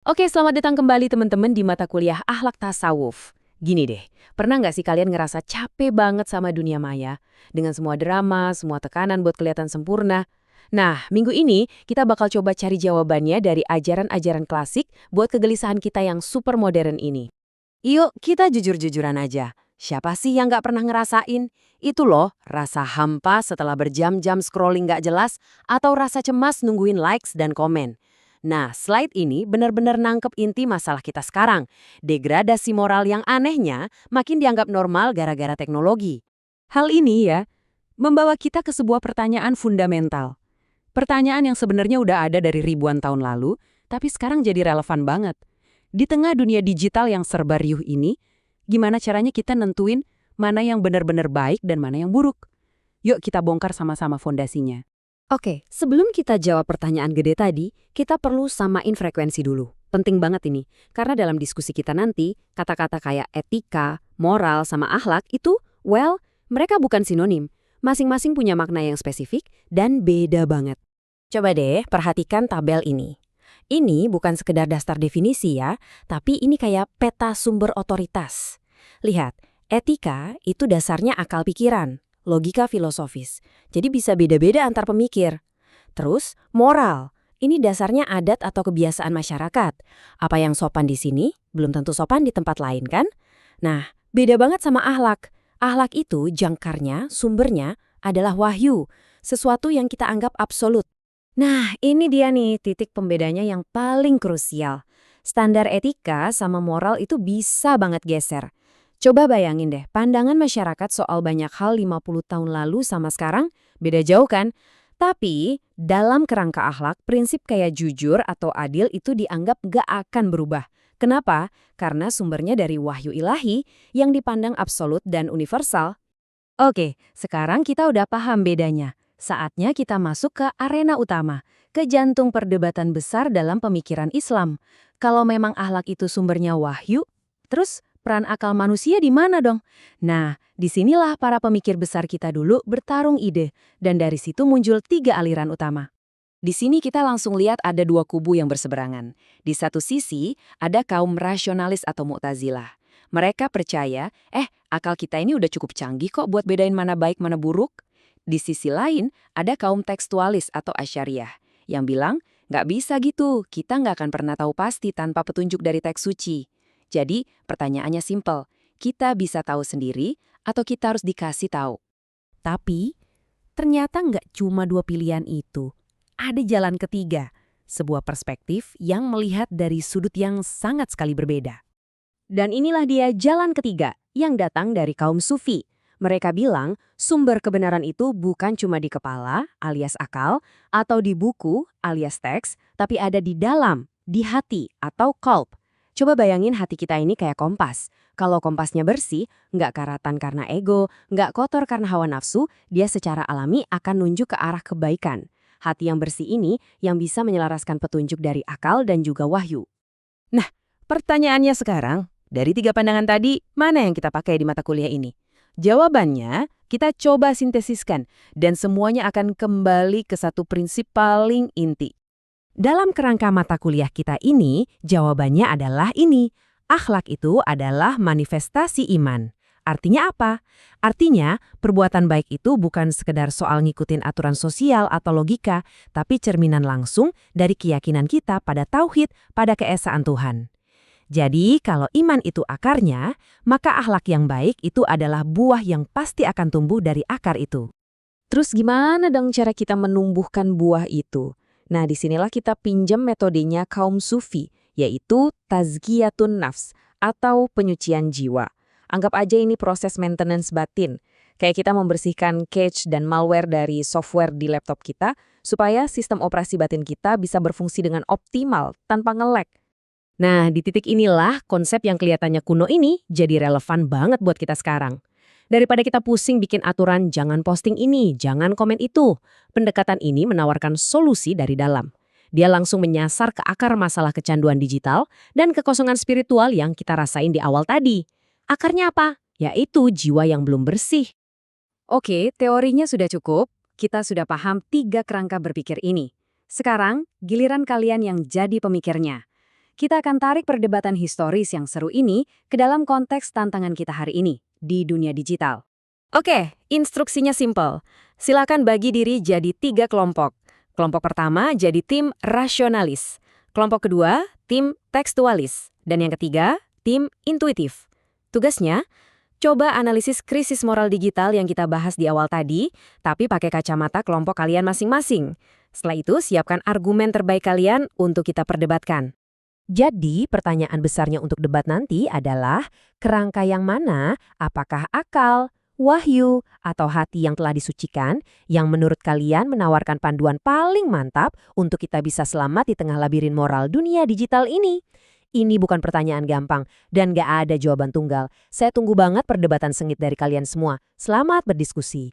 Oke, selamat datang kembali teman-teman di mata kuliah Akhlak Tasawuf. Gini deh, pernah nggak sih kalian ngerasa capek banget sama dunia maya? Dengan semua drama, semua tekanan buat kelihatan sempurna? Nah, minggu ini kita bakal coba cari jawabannya dari ajaran-ajaran klasik buat kegelisahan kita yang super modern ini. Yuk, kita jujur-jujuran aja. Siapa sih yang nggak pernah ngerasain? Itu loh, rasa hampa setelah berjam-jam scrolling nggak jelas atau rasa cemas nungguin likes dan komen. Nah, slide ini benar-benar nangkep inti masalah kita sekarang. Degradasi moral yang anehnya makin dianggap normal gara-gara teknologi. Hal ini ya, membawa kita ke sebuah pertanyaan fundamental. Pertanyaan yang sebenarnya udah ada dari ribuan tahun lalu, tapi sekarang jadi relevan banget. Di tengah dunia digital yang serba riuh ini, gimana caranya kita nentuin mana yang benar-benar baik dan mana yang buruk? Yuk kita bongkar sama-sama fondasinya. Oke, sebelum kita jawab pertanyaan gede tadi, kita perlu samain frekuensi dulu. Penting banget ini, karena dalam diskusi kita nanti, kata-kata kayak etika, moral, sama akhlak itu, well, mereka bukan sinonim. Masing-masing punya makna yang spesifik dan beda banget. Coba deh perhatikan tabel ini. Ini bukan sekedar daftar definisi ya, tapi ini kayak peta sumber otoritas. Lihat, etika itu dasarnya akal pikiran, logika filosofis. Jadi bisa beda-beda antar pemikir. Terus, moral. Ini dasarnya adat atau kebiasaan masyarakat. Apa yang sopan di sini, belum tentu sopan di tempat lain kan? Nah, beda banget sama akhlak. Akhlak itu jangkarnya, sumbernya adalah wahyu. Sesuatu yang kita anggap absolut. Nah, ini dia nih titik pembedanya yang paling krusial. Standar etika sama moral itu bisa banget geser. Coba bayangin deh, pandangan masyarakat soal banyak hal 50 tahun lalu sama sekarang beda jauh kan? Tapi, dalam kerangka akhlak, prinsip kayak jujur atau adil itu dianggap gak akan berubah. Kenapa? Karena sumbernya dari wahyu ilahi yang dipandang absolut dan universal. Oke, sekarang kita udah paham bedanya. Saatnya kita masuk ke arena utama, ke jantung perdebatan besar dalam pemikiran Islam. Kalau memang akhlak itu sumbernya wahyu, terus peran akal manusia di mana dong? Nah, disinilah para pemikir besar kita dulu bertarung ide, dan dari situ muncul 3 aliran utama. Di sini kita langsung lihat ada 2 kubu yang berseberangan. Di satu sisi, ada kaum rasionalis atau Mu'tazilah. Mereka percaya, akal kita ini udah cukup canggih kok buat bedain mana baik mana buruk. Di sisi lain, ada kaum tekstualis atau Asyariah yang bilang, nggak bisa gitu, kita nggak akan pernah tahu pasti tanpa petunjuk dari teks suci. Jadi, pertanyaannya simpel, kita bisa tahu sendiri atau kita harus dikasih tahu? Tapi, ternyata nggak cuma 2 pilihan itu. Ada jalan ketiga, sebuah perspektif yang melihat dari sudut yang sangat sekali berbeda. Dan inilah dia jalan ketiga yang datang dari kaum sufi. Mereka bilang sumber kebenaran itu bukan cuma di kepala alias akal atau di buku alias teks, tapi ada di dalam, di hati atau qalb. Coba bayangin hati kita ini kayak kompas. Kalau kompasnya bersih, nggak karatan karena ego, nggak kotor karena hawa nafsu, dia secara alami akan nunjuk ke arah kebaikan. Hati yang bersih ini yang bisa menyelaraskan petunjuk dari akal dan juga wahyu. Nah, pertanyaannya sekarang, dari 3 pandangan tadi, mana yang kita pakai di mata kuliah ini? Jawabannya, kita coba sintesiskan, dan semuanya akan kembali ke satu prinsip paling inti. Dalam kerangka mata kuliah kita ini, jawabannya adalah ini. Akhlak itu adalah manifestasi iman. Artinya apa? Artinya, perbuatan baik itu bukan sekedar soal ngikutin aturan sosial atau logika, tapi cerminan langsung dari keyakinan kita pada tauhid, pada keesaan Tuhan. Jadi, kalau iman itu akarnya, maka akhlak yang baik itu adalah buah yang pasti akan tumbuh dari akar itu. Terus gimana dong cara kita menumbuhkan buah itu? Nah, disinilah kita pinjam metodenya kaum sufi, yaitu tazkiyatun nafs atau penyucian jiwa. Anggap aja ini proses maintenance batin. Kayak kita membersihkan cache dan malware dari software di laptop kita, supaya sistem operasi batin kita bisa berfungsi dengan optimal, tanpa nge-lag. Nah, di titik inilah konsep yang kelihatannya kuno ini jadi relevan banget buat kita sekarang. Daripada kita pusing bikin aturan jangan posting ini, jangan komen itu, pendekatan ini menawarkan solusi dari dalam. Dia langsung menyasar ke akar masalah kecanduan digital dan kekosongan spiritual yang kita rasain di awal tadi. Akarnya apa? Yaitu jiwa yang belum bersih. Oke, teorinya sudah cukup. Kita sudah paham 3 kerangka berpikir ini. Sekarang, giliran kalian yang jadi pemikirnya. Kita akan tarik perdebatan historis yang seru ini ke dalam konteks tantangan kita hari ini, di dunia digital. Oke, instruksinya simple. Silakan bagi diri jadi 3 kelompok. Kelompok pertama jadi tim rasionalis. Kelompok kedua, tim tekstualis. Dan yang ketiga, tim intuitif. Tugasnya, coba analisis krisis moral digital yang kita bahas di awal tadi, tapi pakai kacamata kelompok kalian masing-masing. Setelah itu, siapkan argumen terbaik kalian untuk kita perdebatkan. Jadi, pertanyaan besarnya untuk debat nanti adalah, kerangka yang mana, apakah akal, wahyu, atau hati yang telah disucikan, yang menurut kalian menawarkan panduan paling mantap untuk kita bisa selamat di tengah labirin moral dunia digital ini? Ini bukan pertanyaan gampang, dan gak ada jawaban tunggal. Saya tunggu banget perdebatan sengit dari kalian semua. Selamat berdiskusi.